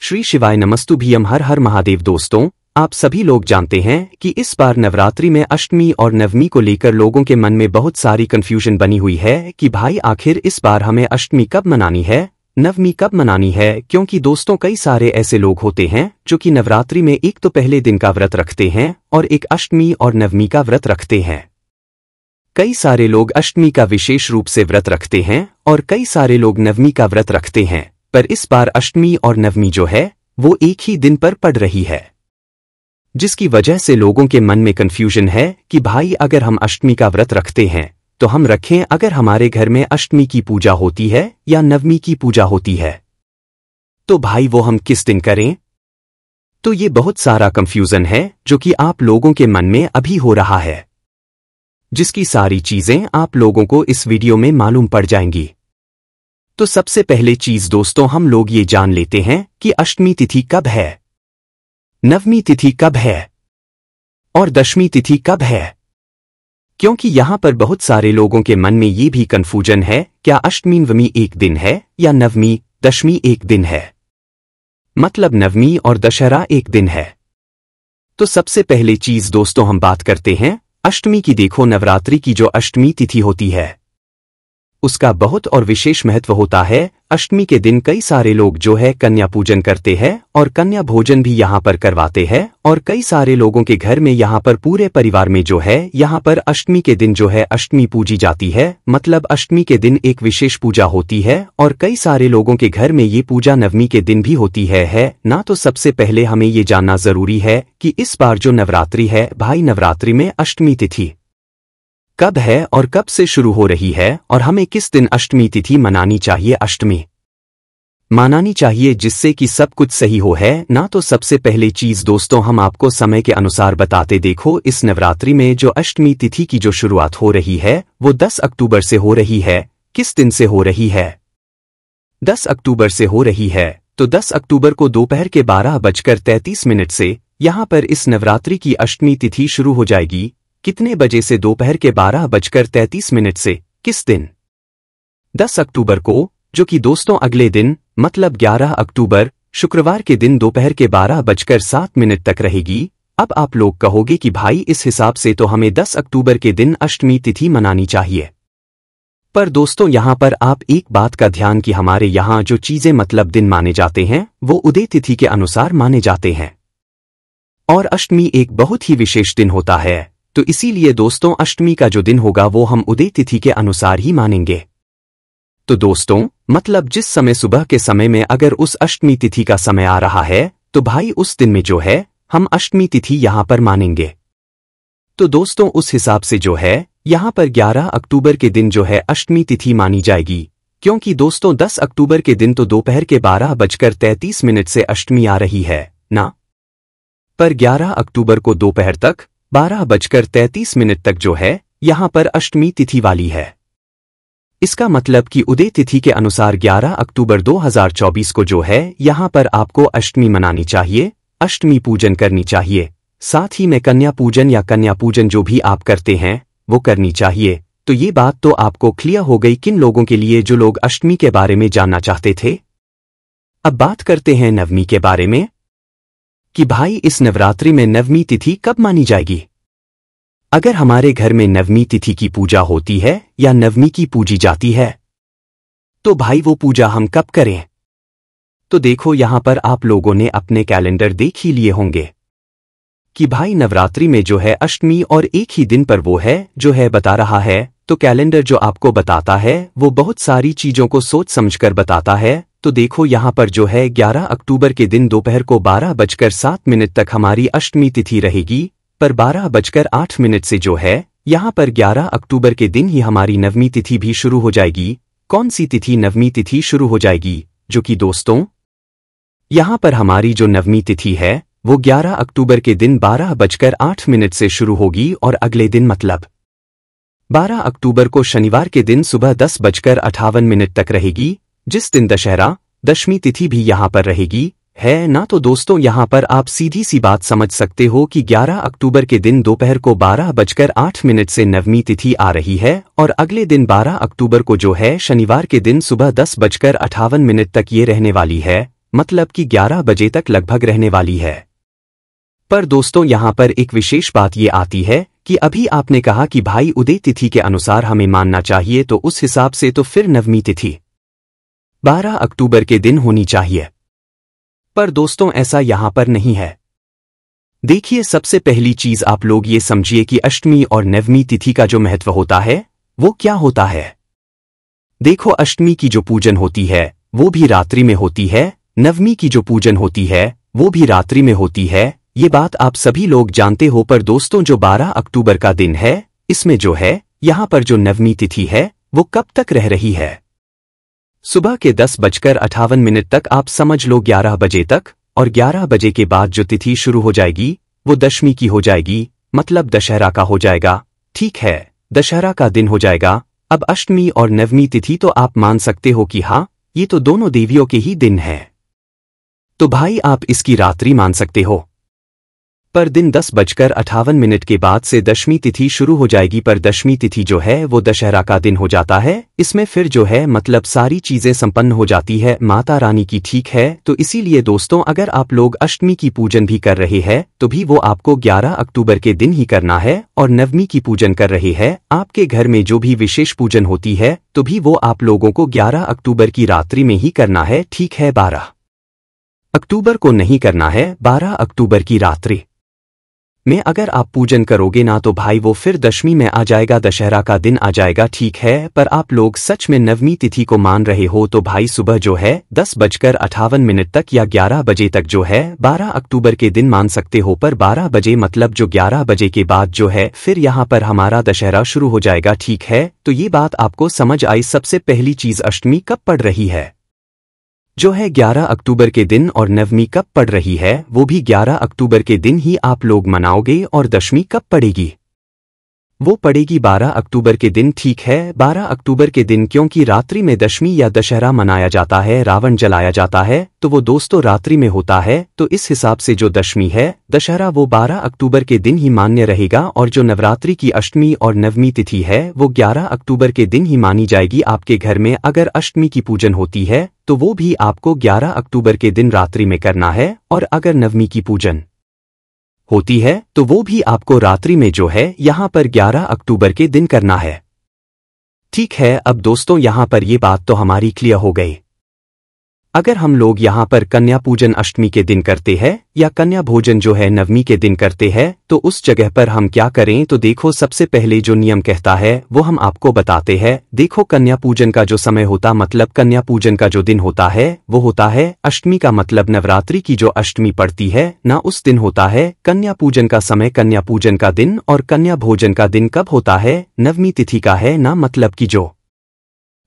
श्री शिवाय नमस्तुभ्यम हर हर महादेव। दोस्तों, आप सभी लोग जानते हैं कि इस बार नवरात्रि में अष्टमी और नवमी को लेकर लोगों के मन में बहुत सारी कंफ्यूजन बनी हुई है कि भाई आखिर इस बार हमें अष्टमी कब मनानी है, नवमी कब मनानी है। क्योंकि दोस्तों कई सारे ऐसे लोग होते हैं जो कि नवरात्रि में एक तो पहले दिन का व्रत रखते हैं और एक अष्टमी और नवमी का व्रत रखते हैं। कई सारे लोग अष्टमी का विशेष रूप से व्रत रखते हैं और कई सारे लोग नवमी का व्रत रखते हैं, पर इस बार अष्टमी और नवमी जो है वो एक ही दिन पर पड़ रही है, जिसकी वजह से लोगों के मन में कंफ्यूजन है कि भाई अगर हम अष्टमी का व्रत रखते हैं तो हम रखें अगर हमारे घर में अष्टमी की पूजा होती है या नवमी की पूजा होती है, तो भाई वो हम किस दिन करें। तो ये बहुत सारा कंफ्यूजन है जो कि आप लोगों के मन में अभी हो रहा है, जिसकी सारी चीजें आप लोगों को इस वीडियो में मालूम पड़ जाएंगी। तो सबसे पहले चीज दोस्तों हम लोग ये जान लेते हैं कि अष्टमी तिथि कब है, नवमी तिथि कब है और दशमी तिथि कब है। क्योंकि यहां पर बहुत सारे लोगों के मन में ये भी कंफ्यूजन है, क्या अष्टमी नवमी एक दिन है या नवमी दशमी एक दिन है, मतलब नवमी और दशहरा एक दिन है। तो सबसे पहले चीज दोस्तों हम बात करते हैं अष्टमी की। देखो, नवरात्रि की जो अष्टमी तिथि होती है उसका बहुत और विशेष महत्व होता है। अष्टमी के दिन कई सारे लोग जो है कन्या पूजन करते हैं और कन्या भोजन भी यहाँ पर करवाते हैं, और कई सारे लोगों के घर में यहाँ पर पूरे परिवार में जो है यहाँ पर अष्टमी के दिन जो है अष्टमी पूजी जाती है, मतलब अष्टमी के दिन एक विशेष पूजा होती है। और कई सारे लोगों के घर में ये पूजा नवमी के दिन भी होती है ना। तो सबसे पहले हमें ये जानना जरूरी है कि इस बार जो नवरात्रि है भाई, नवरात्रि में अष्टमी तिथि कब है और कब से शुरू हो रही है और हमें किस दिन अष्टमी तिथि मनानी चाहिए, अष्टमी मनानी चाहिए, जिससे कि सब कुछ सही हो है ना। तो सबसे पहले चीज दोस्तों हम आपको समय के अनुसार बताते। देखो, इस नवरात्रि में जो अष्टमी तिथि की जो शुरुआत हो रही है वो 10 अक्टूबर से हो रही है। किस दिन से हो रही है, 10 अक्टूबर से हो रही है। तो 10 अक्टूबर को दोपहर के 12:33 से यहां पर इस नवरात्रि की अष्टमी तिथि शुरू हो जाएगी। कितने बजे से, दोपहर के 12:33 से। किस दिन, 10 अक्टूबर को, जो कि दोस्तों अगले दिन मतलब 11 अक्टूबर शुक्रवार के दिन दोपहर के 12:07 तक रहेगी। अब आप लोग कहोगे कि भाई इस हिसाब से तो हमें 10 अक्टूबर के दिन अष्टमी तिथि मनानी चाहिए, पर दोस्तों यहां पर आप एक बात का ध्यान कि हमारे यहां जो चीजें मतलब दिन माने जाते हैं वो उदय तिथि के अनुसार माने जाते हैं, और अष्टमी एक बहुत ही विशेष दिन होता है। तो इसीलिए दोस्तों अष्टमी का जो दिन होगा वो हम उदय तिथि के अनुसार ही मानेंगे। तो दोस्तों मतलब जिस समय सुबह के समय में अगर उस अष्टमी तिथि का समय आ रहा है तो भाई उस दिन में जो है हम अष्टमी तिथि यहां पर मानेंगे। तो दोस्तों उस हिसाब से जो है यहां पर 11 अक्टूबर के दिन जो है अष्टमी तिथि मानी जाएगी। क्योंकि दोस्तों 10 अक्टूबर के दिन तो दोपहर के 12:33 से अष्टमी आ रही है ना, पर 11 अक्टूबर को दोपहर तक 12:33 तक जो है यहां पर अष्टमी तिथि वाली है। इसका मतलब कि उदय तिथि के अनुसार 11 अक्टूबर 2024 को जो है यहां पर आपको अष्टमी मनानी चाहिए, अष्टमी पूजन करनी चाहिए। साथ ही में कन्या पूजन या कन्या पूजन जो भी आप करते हैं वो करनी चाहिए। तो ये बात तो आपको क्लियर हो गई किन लोगों के लिए जो लोग अष्टमी के बारे में जानना चाहते थे। अब बात करते हैं नवमी के बारे में कि भाई इस नवरात्रि में नवमी तिथि कब मानी जाएगी। अगर हमारे घर में नवमी तिथि की पूजा होती है या नवमी की पूजी जाती है तो भाई वो पूजा हम कब करें। तो देखो यहां पर आप लोगों ने अपने कैलेंडर देख ही लिए होंगे कि भाई नवरात्रि में जो है अष्टमी और एक ही दिन पर वो है जो है बता रहा है। तो कैलेंडर जो आपको बताता है वो बहुत सारी चीजों को सोच समझकर बताता है। तो देखो यहां पर जो है 11 अक्टूबर के दिन दोपहर को 12:07 तक हमारी अष्टमी तिथि रहेगी, पर 12:08 से जो है यहां पर 11 अक्टूबर के दिन ही हमारी नवमी तिथि भी शुरू हो जाएगी। कौन सी तिथि, नवमी तिथि शुरू हो जाएगी, जो कि दोस्तों यहां पर हमारी जो नवमी तिथि है वो 11 अक्टूबर के दिन 12:08 से शुरू होगी और अगले दिन मतलब 12 अक्टूबर को शनिवार के दिन सुबह 10:58 तक रहेगी, जिस दिन दशहरा दशमी तिथि भी यहां पर रहेगी है ना। तो दोस्तों यहां पर आप सीधी सी बात समझ सकते हो कि 11 अक्टूबर के दिन दोपहर को 12:08 से नवमी तिथि आ रही है और अगले दिन 12 अक्टूबर को जो है शनिवार के दिन सुबह 10:58 तक ये रहने वाली है। मतलब कि 11 बजे तक लगभग रहने वाली है। पर दोस्तों यहाँ पर एक विशेष बात ये आती है कि अभी आपने कहा कि भाई उदय तिथि के अनुसार हमें मानना चाहिए, तो उस हिसाब से तो फिर नवमी तिथि 12 अक्टूबर के दिन होनी चाहिए। पर दोस्तों ऐसा यहाँ पर नहीं है। देखिए, सबसे पहली चीज आप लोग ये समझिए कि अष्टमी और नवमी तिथि का जो महत्व होता है वो क्या होता है। देखो, अष्टमी की जो पूजन होती है वो भी रात्रि में होती है, नवमी की जो पूजन होती है वो भी रात्रि में होती है। ये बात आप सभी लोग जानते हो। पर दोस्तों, जो 12 अक्टूबर का दिन है, इसमें जो है यहाँ पर जो नवमी तिथि है वो कब तक रह रही है? सुबह के 10:58 तक। आप समझ लो 11 बजे तक, और 11 बजे के बाद जो तिथि शुरू हो जाएगी वो दशमी की हो जाएगी, मतलब दशहरा का हो जाएगा। ठीक है, दशहरा का दिन हो जाएगा। अब अष्टमी और नवमी तिथि तो आप मान सकते हो कि हाँ, ये तो दोनों देवियों के ही दिन है, तो भाई आप इसकी रात्रि मान सकते हो। पर दिन 10:58 के बाद से दशमी तिथि शुरू हो जाएगी। पर दशमी तिथि जो है वो दशहरा का दिन हो जाता है। इसमें फिर जो है मतलब सारी चीजें संपन्न हो जाती है माता रानी की। ठीक है, तो इसीलिए दोस्तों, अगर आप लोग अष्टमी की पूजन भी कर रहे हैं तो भी वो आपको 11 अक्टूबर के दिन ही करना है, और नवमी की पूजन कर रहे हैं आपके घर में जो भी विशेष पूजन होती है तो भी वो आप लोगों को 11 अक्टूबर की रात्रि में ही करना है। ठीक है, 12 अक्टूबर को नहीं करना है, 12 अक्टूबर की रात्रि में अगर आप पूजन करोगे ना तो भाई वो फिर दशमी में आ जाएगा, दशहरा का दिन आ जाएगा। ठीक है, पर आप लोग सच में नवमी तिथि को मान रहे हो तो भाई सुबह जो है 10:58 तक या 11 बजे तक जो है 12 अक्टूबर के दिन मान सकते हो। पर 12 बजे मतलब जो 11 बजे के बाद जो है फिर यहाँ पर हमारा दशहरा शुरू हो जाएगा। ठीक है, तो ये बात आपको समझ आई। सबसे पहली चीज, अष्टमी कब पड़ रही है जो है 11 अक्टूबर के दिन, और नवमी कब पड़ रही है वो भी 11 अक्टूबर के दिन ही आप लोग मनाओगे। और दशमी कब पड़ेगी? वो पड़ेगी 12 अक्टूबर के दिन। ठीक है, 12 अक्टूबर के दिन, क्योंकि रात्रि में दशमी या दशहरा मनाया जाता है, रावण जलाया जाता है, तो वो दोस्तों रात्रि में होता है। तो इस हिसाब से जो दशमी है, दशहरा, वो 12 अक्टूबर के दिन ही मान्य रहेगा। और जो नवरात्रि की अष्टमी और नवमी तिथि है वो 11 अक्टूबर के दिन ही मानी जाएगी। आपके घर में अगर अष्टमी की पूजन होती है तो वो भी आपको 11 अक्टूबर के दिन रात्रि में करना है, और अगर नवमी की पूजन होती है तो वो भी आपको रात्रि में जो है यहाँ पर 11 अक्टूबर के दिन करना है। ठीक है, अब दोस्तों यहाँ पर ये बात तो हमारी क्लियर हो गई। अगर हम लोग यहाँ पर कन्या पूजन अष्टमी के दिन करते हैं या कन्या भोजन जो है नवमी के दिन करते हैं तो उस जगह पर हम क्या करें? तो देखो, सबसे पहले जो नियम कहता है वो हम आपको बताते हैं। देखो, कन्या पूजन का जो समय होता, मतलब कन्या पूजन का जो दिन होता है वो होता है अष्टमी का, मतलब नवरात्रि की जो अष्टमी पड़ती है ना उस दिन होता है कन्या पूजन का समय, कन्या पूजन का दिन। और कन्या भोजन का दिन कब होता है? नवमी तिथि का है ना, मतलब कि जो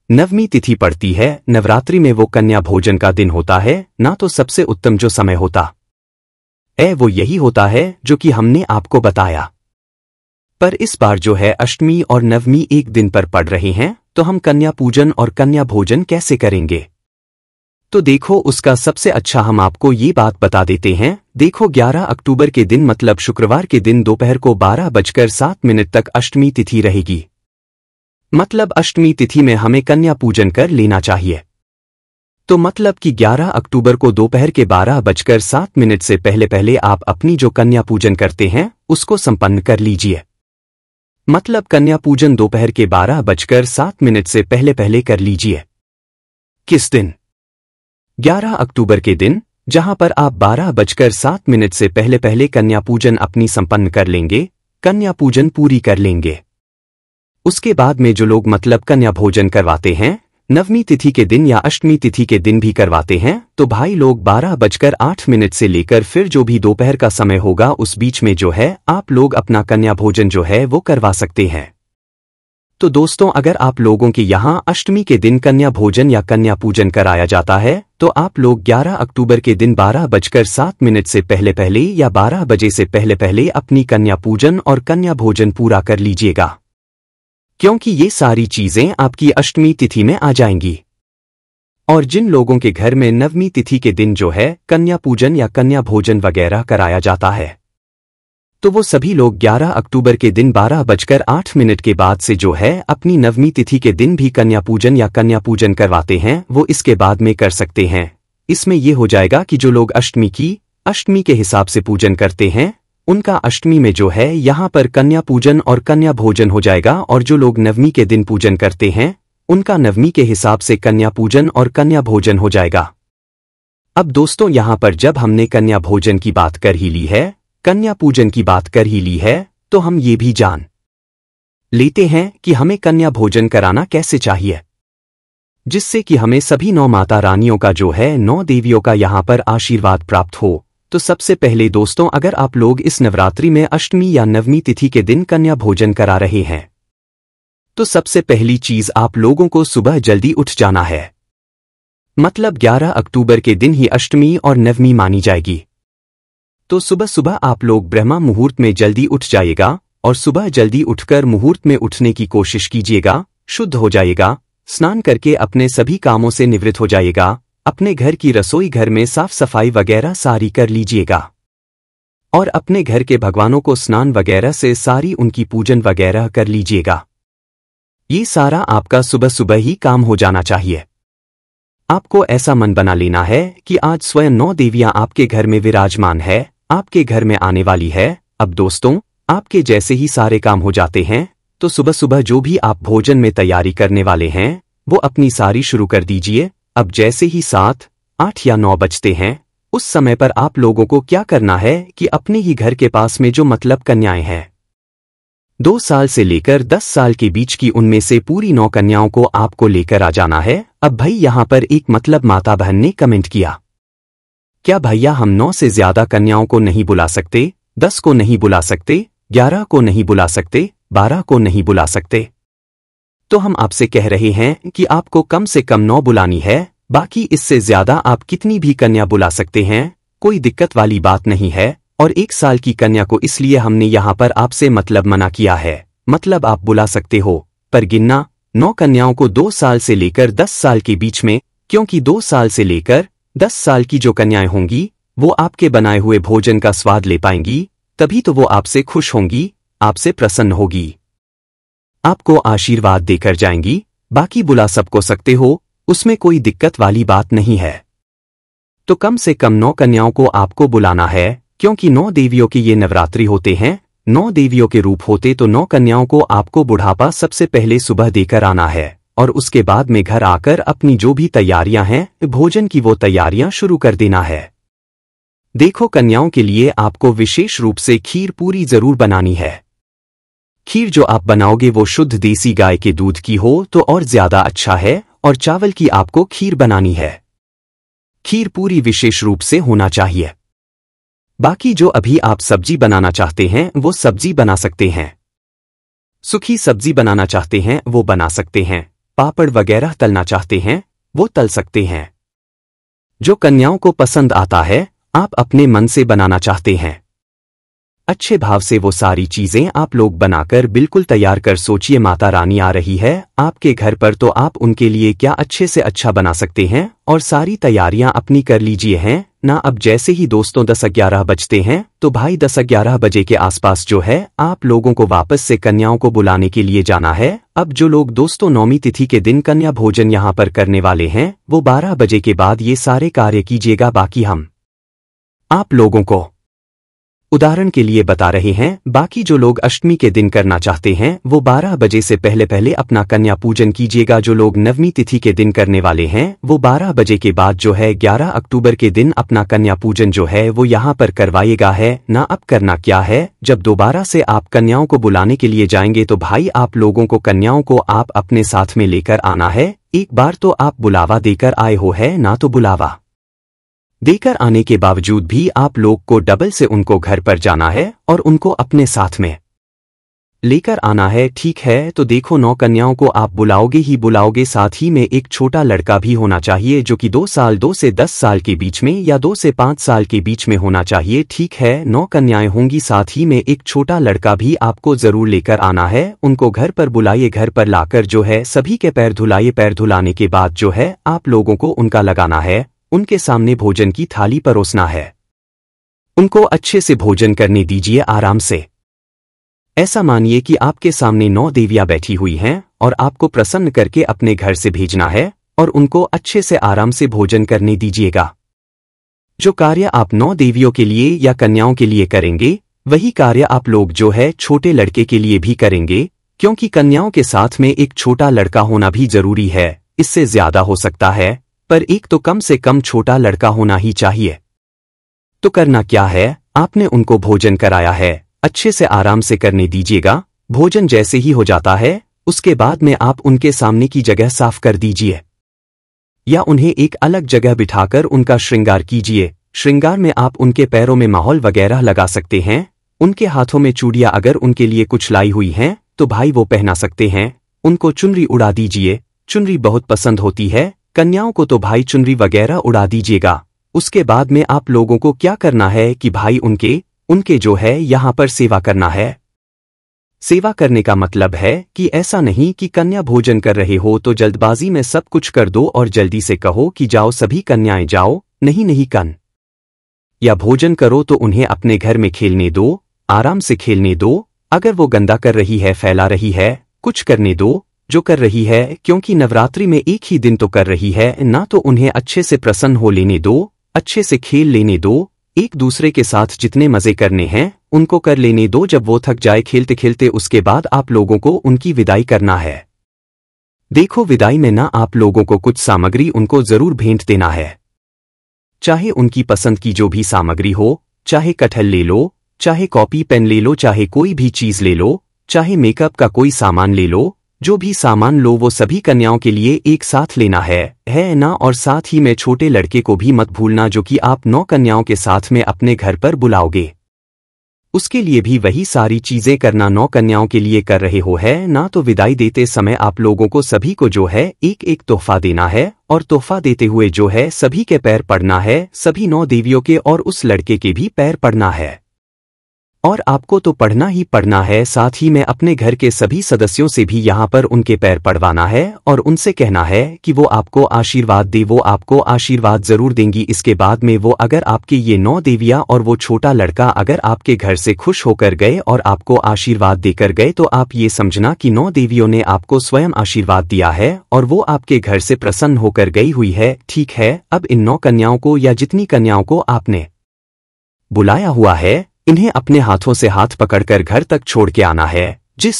नवमी तिथि पड़ती है नवरात्रि में वो कन्या भोजन का दिन होता है ना। तो सबसे उत्तम जो समय होता है वो यही होता है जो कि हमने आपको बताया। पर इस बार जो है अष्टमी और नवमी एक दिन पर पड़ रहे हैं, तो हम कन्या पूजन और कन्या भोजन कैसे करेंगे? तो देखो, उसका सबसे अच्छा हम आपको ये बात बता देते हैं। देखो, 11 अक्टूबर के दिन मतलब शुक्रवार के दिन दोपहर को 12:07 तक अष्टमी तिथि रहेगी। मतलब अष्टमी तिथि में हमें कन्या पूजन कर लेना चाहिए। तो मतलब कि 11 अक्टूबर को दोपहर के 12:07 से पहले पहले आप अपनी जो कन्या पूजन करते हैं उसको संपन्न कर लीजिए। मतलब कन्या पूजन दोपहर के 12:07 से पहले पहले कर लीजिए। किस दिन? 11 अक्टूबर के दिन, जहां पर आप 12:07 से पहले पहले कन्या पूजन अपनी संपन्न कर लेंगे, कन्या पूजन पूरी कर लेंगे। उसके बाद में जो लोग मतलब कन्या भोजन करवाते हैं नवमी तिथि के दिन या अष्टमी तिथि के दिन भी करवाते हैं, तो भाई लोग 12:08 से लेकर फिर जो भी दोपहर का समय होगा उस बीच में जो है आप लोग अपना कन्या भोजन जो है वो करवा सकते हैं। तो दोस्तों, अगर आप लोगों के यहाँ अष्टमी के दिन कन्या भोजन या कन्या पूजन कराया जाता है तो आप लोग 11 अक्टूबर के दिन 12:07 से पहले पहले या 12 बजे से पहले पहले अपनी कन्या पूजन और कन्या भोजन पूरा कर लीजिएगा, क्योंकि ये सारी चीजें आपकी अष्टमी तिथि में आ जाएंगी। और जिन लोगों के घर में नवमी तिथि के दिन जो है कन्या पूजन या कन्या भोजन वगैरह कराया जाता है, तो वो सभी लोग 11 अक्टूबर के दिन 12:08 के बाद से जो है अपनी नवमी तिथि के दिन भी कन्या पूजन या कन्या पूजन करवाते हैं वो इसके बाद में कर सकते हैं। इसमें ये हो जाएगा कि जो लोग अष्टमी के हिसाब से पूजन करते हैं उनका अष्टमी में जो है यहाँ पर कन्या पूजन और कन्या भोजन हो जाएगा, और जो लोग नवमी के दिन पूजन करते हैं उनका नवमी के हिसाब से कन्या पूजन और कन्या भोजन हो जाएगा। अब दोस्तों यहाँ पर जब हमने कन्या भोजन की बात कर ही ली है, कन्या पूजन की बात कर ही ली है, तो हम ये भी जान लेते हैं कि हमें कन्या भोजन कराना कैसे चाहिए, जिससे कि हमें सभी 9 माता रानियों का जो है 9 देवियों का यहाँ पर आशीर्वाद प्राप्त हो। तो सबसे पहले दोस्तों, अगर आप लोग इस नवरात्रि में अष्टमी या नवमी तिथि के दिन कन्या भोजन करा रहे हैं तो सबसे पहली चीज आप लोगों को सुबह जल्दी उठ जाना है। मतलब 11 अक्टूबर के दिन ही अष्टमी और नवमी मानी जाएगी। तो सुबह सुबह आप लोग ब्रह्मा मुहूर्त में जल्दी उठ जाइएगा, और सुबह जल्दी उठकर मुहूर्त में उठने की कोशिश कीजिएगा। शुद्ध हो जाइएगा, स्नान करके अपने सभी कामों से निवृत्त हो जाइएगा, अपने घर की रसोई घर में साफ सफाई वगैरह सारी कर लीजिएगा, और अपने घर के भगवानों को स्नान वगैरह से सारी उनकी पूजन वगैरह कर लीजिएगा। ये सारा आपका सुबह सुबह ही काम हो जाना चाहिए। आपको ऐसा मन बना लेना है कि आज स्वयं 9 देवियां आपके घर में विराजमान है, आपके घर में आने वाली है। अब दोस्तों, आपके जैसे ही सारे काम हो जाते हैं तो सुबह सुबह जो भी आप भोजन में तैयारी करने वाले हैं वो अपनी सारी शुरू कर दीजिए। अब जैसे ही 7, 8 या 9 बजते हैं उस समय पर आप लोगों को क्या करना है कि अपने ही घर के पास में जो मतलब कन्याएं हैं 2 साल से लेकर 10 साल के बीच की, उनमें से पूरी 9 कन्याओं को आपको लेकर आ जाना है। अब भाई यहाँ पर एक मतलब माता बहन ने कमेंट किया, क्या भैया हम 9 से ज्यादा कन्याओं को नहीं बुला सकते, 10 को नहीं बुला सकते, 11 को नहीं बुला सकते, 12 को नहीं बुला सकते? तो हम आपसे कह रहे हैं कि आपको कम से कम 9 बुलानी है, बाकी इससे ज्यादा आप कितनी भी कन्या बुला सकते हैं, कोई दिक्कत वाली बात नहीं है। और 1 साल की कन्या को इसलिए हमने यहाँ पर आपसे मतलब मना किया है। मतलब आप बुला सकते हो, पर गिनना 9 कन्याओं को 2 साल से लेकर 10 साल के बीच में, क्योंकि 2 साल से लेकर 10 साल की जो कन्याएं होंगी वो आपके बनाए हुए भोजन का स्वाद ले पाएंगी, तभी तो वो आपसे खुश होंगी, आपसे प्रसन्न होगी, आपको आशीर्वाद देकर जाएंगी। बाकी बुला सबको सकते हो, उसमें कोई दिक्कत वाली बात नहीं है। तो कम से कम 9 कन्याओं को आपको बुलाना है, क्योंकि 9 देवियों के ये नवरात्रि होते हैं, 9 देवियों के रूप होते तो 9 कन्याओं को आपको बुढ़ापा सबसे पहले सुबह देकर आना है, और उसके बाद में घर आकर अपनी जो भी तैयारियां हैं भोजन की वो तैयारियां शुरू कर देना है। देखो, कन्याओं के लिए आपको विशेष रूप से खीर पूरी जरूर बनानी है। खीर जो आप बनाओगे वो शुद्ध देसी गाय के दूध की हो तो और ज्यादा अच्छा है, और चावल की आपको खीर बनानी है। खीर पूरी विशेष रूप से होना चाहिए। बाकी जो अभी आप सब्जी बनाना चाहते हैं वो सब्जी बना सकते हैं, सूखी सब्जी बनाना चाहते हैं वो बना सकते हैं, पापड़ वगैरह तलना चाहते हैं वो तल सकते हैं। जो कन्याओं को पसंद आता है आप अपने मन से बनाना चाहते हैं, अच्छे भाव से वो सारी चीजें आप लोग बनाकर बिल्कुल तैयार कर सोचिए माता रानी आ रही है आपके घर पर, तो आप उनके लिए क्या अच्छे से अच्छा बना सकते हैं, और सारी तैयारियां अपनी कर लीजिए हैं ना। अब जैसे ही दोस्तों 10-11 बजते हैं तो भाई 10-11 बजे के आसपास जो है आप लोगों को वापस से कन्याओं को बुलाने के लिए जाना है। अब जो लोग दोस्तों 9वीं तिथि के दिन कन्या भोजन यहाँ पर करने वाले हैं वो 12 बजे के बाद ये सारे कार्य कीजिएगा। बाकी हम आप लोगों को उदाहरण के लिए बता रहे हैं, बाकी जो लोग अष्टमी के दिन करना चाहते हैं वो 12 बजे से पहले पहले अपना कन्या पूजन कीजिएगा। जो लोग 9वीं तिथि के दिन करने वाले हैं वो 12 बजे के बाद जो है 11 अक्टूबर के दिन अपना कन्या पूजन जो है वो यहाँ पर करवाइएगा है ना। अब करना क्या है, जब दोबारा से आप कन्याओं को बुलाने के लिए जाएंगे तो भाई आप लोगों को कन्याओं को आप अपने साथ में लेकर आना है। एक बार तो आप बुलावा देकर आए हो है ना, तो बुलावा देकर आने के बावजूद भी आप लोग को डबल से उनको घर पर जाना है और उनको अपने साथ में लेकर आना है। ठीक है, तो देखो 9 कन्याओं को आप बुलाओगे ही बुलाओगे, साथ ही में एक छोटा लड़का भी होना चाहिए जो कि 2 से 10 साल के बीच में या 2 से 5 साल के बीच में होना चाहिए। ठीक है, 9 कन्याएं होंगी, साथ ही में एक छोटा लड़का भी आपको जरूर लेकर आना है। उनको घर पर बुलाइए, घर पर लाकर जो है सभी के पैर धुलाइए। पैर धुलाने के बाद जो है आप लोगों को उनका लगाना है, उनके सामने भोजन की थाली परोसना है, उनको अच्छे से भोजन करने दीजिए आराम से। ऐसा मानिए कि आपके सामने 9 देवियां बैठी हुई हैं और आपको प्रसन्न करके अपने घर से भेजना है और उनको अच्छे से आराम से भोजन करने दीजिएगा। जो कार्य आप 9 देवियों के लिए या कन्याओं के लिए करेंगे वही कार्य आप लोग जो है छोटे लड़के के लिए भी करेंगे, क्योंकि कन्याओं के साथ में एक छोटा लड़का होना भी जरूरी है। इससे ज्यादा हो सकता है, पर एक तो कम से कम छोटा लड़का होना ही चाहिए। तो करना क्या है, आपने उनको भोजन कराया है, अच्छे से आराम से करने दीजिएगा। भोजन जैसे ही हो जाता है उसके बाद में आप उनके सामने की जगह साफ कर दीजिए या उन्हें एक अलग जगह बिठाकर उनका श्रृंगार कीजिए। श्रृंगार में आप उनके पैरों में माहौल वगैरह लगा सकते हैं, उनके हाथों में चूड़ियां अगर उनके लिए कुछ लाई हुई हैं तो भाई वो पहना सकते हैं। उनको चुनरी उड़ा दीजिए, चुनरी बहुत पसंद होती है कन्याओं को, तो भाई चुनरी वगैरह उड़ा दीजिएगा। उसके बाद में आप लोगों को क्या करना है कि भाई उनके जो है यहाँ पर सेवा करना है। सेवा करने का मतलब है कि ऐसा नहीं कि कन्या भोजन कर रहे हो तो जल्दबाजी में सब कुछ कर दो और जल्दी से कहो कि जाओ सभी कन्याएं जाओ, नहीं या भोजन करो तो उन्हें अपने घर में खेलने दो, आराम से खेलने दो। अगर वो गंदा कर रही है, फैला रही है, कुछ करने दो जो कर रही है, क्योंकि नवरात्रि में एक ही दिन तो कर रही है ना, तो उन्हें अच्छे से प्रसन्न हो लेने दो, अच्छे से खेल लेने दो। एक दूसरे के साथ जितने मजे करने हैं उनको कर लेने दो। जब वो थक जाए खेलते खेलते उसके बाद आप लोगों को उनकी विदाई करना है। देखो विदाई में ना आप लोगों को कुछ सामग्री उनको जरूर भेंट देना है, चाहे उनकी पसंद की जो भी सामग्री हो, चाहे कटहल ले लो, चाहे कॉपी पेन ले लो, चाहे कोई भी चीज ले लो, चाहे मेकअप का कोई सामान ले लो, जो भी सामान लो वो सभी कन्याओं के लिए एक साथ लेना है ना। और साथ ही में छोटे लड़के को भी मत भूलना जो कि आप 9 कन्याओं के साथ में अपने घर पर बुलाओगे, उसके लिए भी वही सारी चीजें करना 9 कन्याओं के लिए कर रहे हो है ना। तो विदाई देते समय आप लोगों को सभी को जो है एक एक तोहफा देना है, और तोहफा देते हुए जो है सभी के पैर पड़ना है, सभी 9 देवियों के और उस लड़के के भी पैर पड़ना है। और आपको तो पढ़ना ही पढ़ना है, साथ ही में अपने घर के सभी सदस्यों से भी यहाँ पर उनके पैर पड़वाना है और उनसे कहना है कि वो आपको आशीर्वाद दे। वो आपको आशीर्वाद जरूर देंगी। इसके बाद में वो अगर आपके ये 9 देवियाँ और वो छोटा लड़का अगर आपके घर से खुश होकर गए और आपको आशीर्वाद देकर गए, तो आप ये समझना कि 9 देवियों ने आपको स्वयं आशीर्वाद दिया है और वो आपके घर से प्रसन्न होकर गई हुई है। ठीक है, अब इन 9 कन्याओं को या जितनी कन्याओं को आपने बुलाया हुआ है इन्हें अपने हाथों से हाथ पकड़कर घर तक छोड़ के आना है। जिस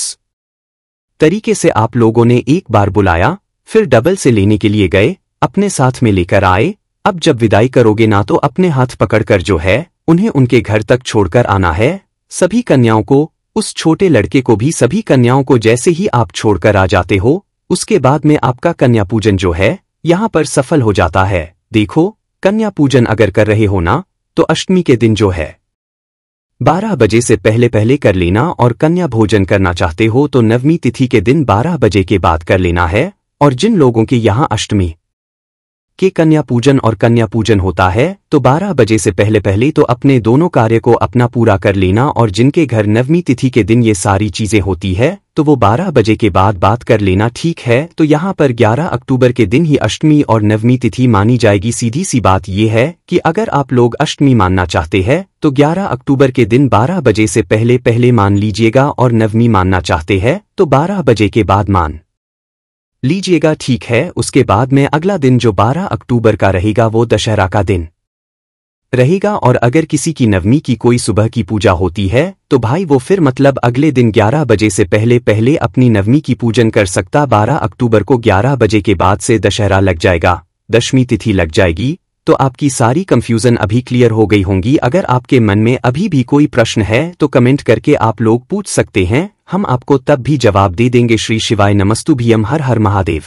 तरीके से आप लोगों ने एक बार बुलाया फिर डबल से लेने के लिए गए, अपने साथ में लेकर आए। अब जब विदाई करोगे ना तो अपने हाथ पकड़कर जो है उन्हें उनके घर तक छोड़कर आना है। सभी कन्याओं को, उस छोटे लड़के को भी, सभी कन्याओं को जैसे ही आप छोड़कर आ जाते हो उसके बाद में आपका कन्या पूजन जो है यहाँ पर सफल हो जाता है। देखो, कन्या पूजन अगर कर रहे हो ना तो अष्टमी के दिन जो है 12 बजे से पहले पहले कर लेना, और कन्या भोजन करना चाहते हो तो नवमी तिथि के दिन 12 बजे के बाद कर लेना है। और जिन लोगों के यहाँ अष्टमी के कन्या पूजन और कन्या पूजन होता है तो 12 बजे से पहले पहले तो अपने दोनों कार्य को अपना पूरा कर लेना, और जिनके घर नवमी तिथि के दिन ये सारी चीजें होती है तो वो 12 बजे के बाद बात कर लेना। ठीक है, तो यहाँ पर 11 अक्टूबर के दिन ही अष्टमी और नवमी तिथि मानी जाएगी। सीधी सी बात ये है कि अगर आप लोग अष्टमी मानना चाहते हैं तो 11 अक्टूबर के दिन 12 बजे से पहले पहले मान लीजिएगा, और नवमी मानना चाहते हैं तो 12 बजे के बाद मान लीजिएगा। ठीक है, उसके बाद में अगला दिन जो 12 अक्टूबर का रहेगा वो दशहरा का दिन रहेगा। और अगर किसी की नवमी की कोई सुबह की पूजा होती है तो भाई वो फिर मतलब अगले दिन 11 बजे से पहले पहले अपनी नवमी की पूजन कर सकता। 12 अक्टूबर को 11 बजे के बाद से दशहरा लग जाएगा, दशमी तिथि लग जाएगी। तो आपकी सारी कंफ्यूजन अभी क्लियर हो गई होंगी। अगर आपके मन में अभी भी कोई प्रश्न है तो कमेंट करके आप लोग पूछ सकते हैं, हम आपको तब भी जवाब दे देंगे। श्री शिवाय नमस्तुभ्यम, हर हर महादेव।